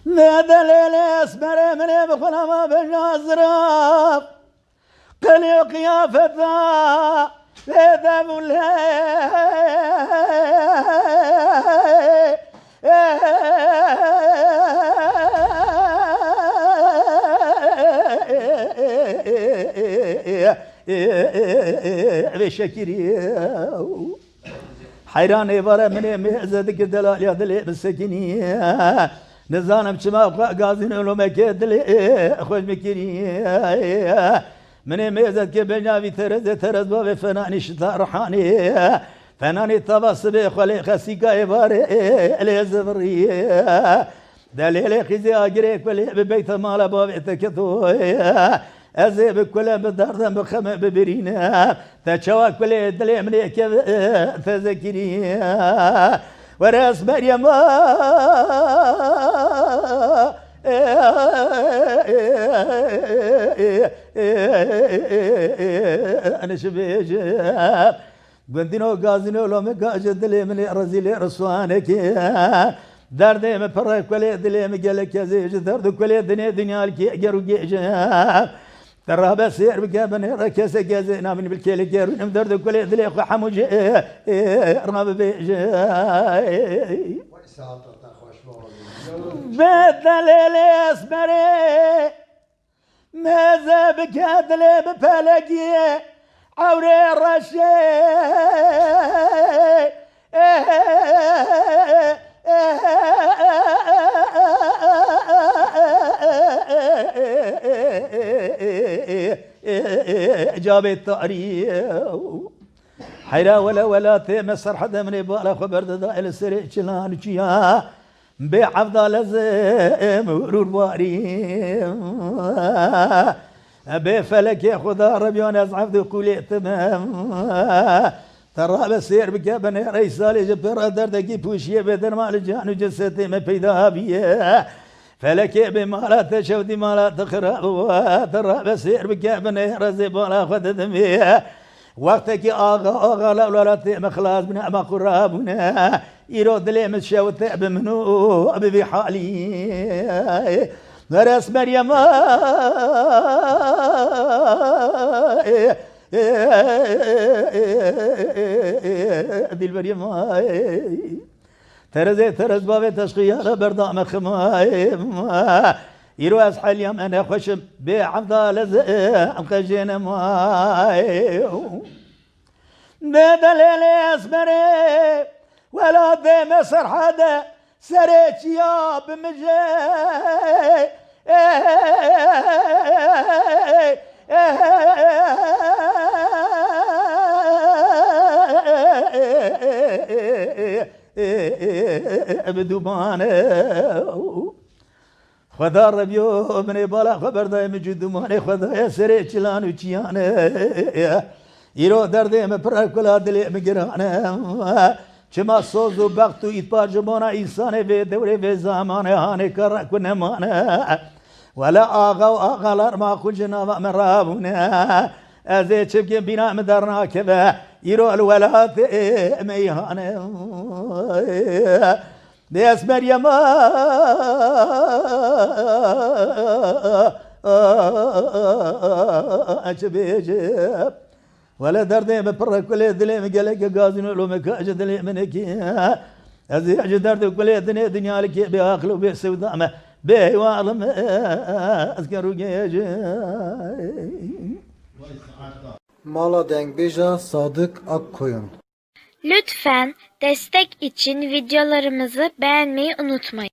دليل اسمر من بخلما بنازرف قلي قيافتها لذا بشكري حيران يبارة من مهزتك دلال يا دلي بالسكيني نزانم شما غازين لو مكدلي خوش مكيني من مهزتك بناوي ترز باب فناني شتا رحاني فناني طبس بخلي خسيقا يبارة اليزبري دليل خزي اجريك ببيت مال باب تكتو ازي بكل بدردم بخم ببرينا تشواك كل دلي منيك تذكري وراس مريم انا شبيج بندينو غازينو لو مكاج دلي من رزيل رسوانك درد ما فرق كل دلي مجلك زيج درد كل دنيا الكي اجرو جيج ترى بسير بقابن ركز جازنا من بالكيل جارو درد كل دلي حموج رغب بيج بدليل اسمري ماذا بكادلي بفلقي عوري الرشي جاب التاريخ حيرا ولا تمسر حدا من يبالا خبر دائل السريع شلان جيا بعفضل زم ورور باريم بفلك يا خدا ربيون ازعف دخولي تمام ترى بسير بكابن ريسالي جبر دردقي بوشيه بدر مال جان وجسدي ما بيدا بيه فلك بمالا تشودي مالا تخرب ترى بسير بكابن رزي بالا خد دمي وقتك آغا لا مخلاص بنا ما قرابنا يرد لي مشاوت بمنو أبي حالي درس مريم أبي مريم ترز بابي تشقيار بردام خمايم يرو أصحى اليوم أنا خشم بعبد لزق خجين ماي دليل اسمري ولا ذي مصر حدا سريت يا بمجي بدوبانه خدا ربيو من بالا خبر دايم جدومانه خدا سري چلان وچيانه يرو درده مپر كلا دلي مگرانه چما سوزو بختو اتبا جمانا انسان في دوره في زمانه هانه كر كنمانه ولا آغا و آغالار ما خل جنابا من رابونه ازي چبكي بنا مدرنا كبه يرو الولات ميهانه ديس مريم أجبيجب ولا دردي ببر كل دلي مقلق قازن لو مكاج دلي منكي أزي أجدرد كل دنيا لك بأخلو بسودامه بيوالم أذكروا جيج Mala Dengbeja Sadık Akkoyun. Lütfen destek için videolarımızı beğenmeyi unutmayın.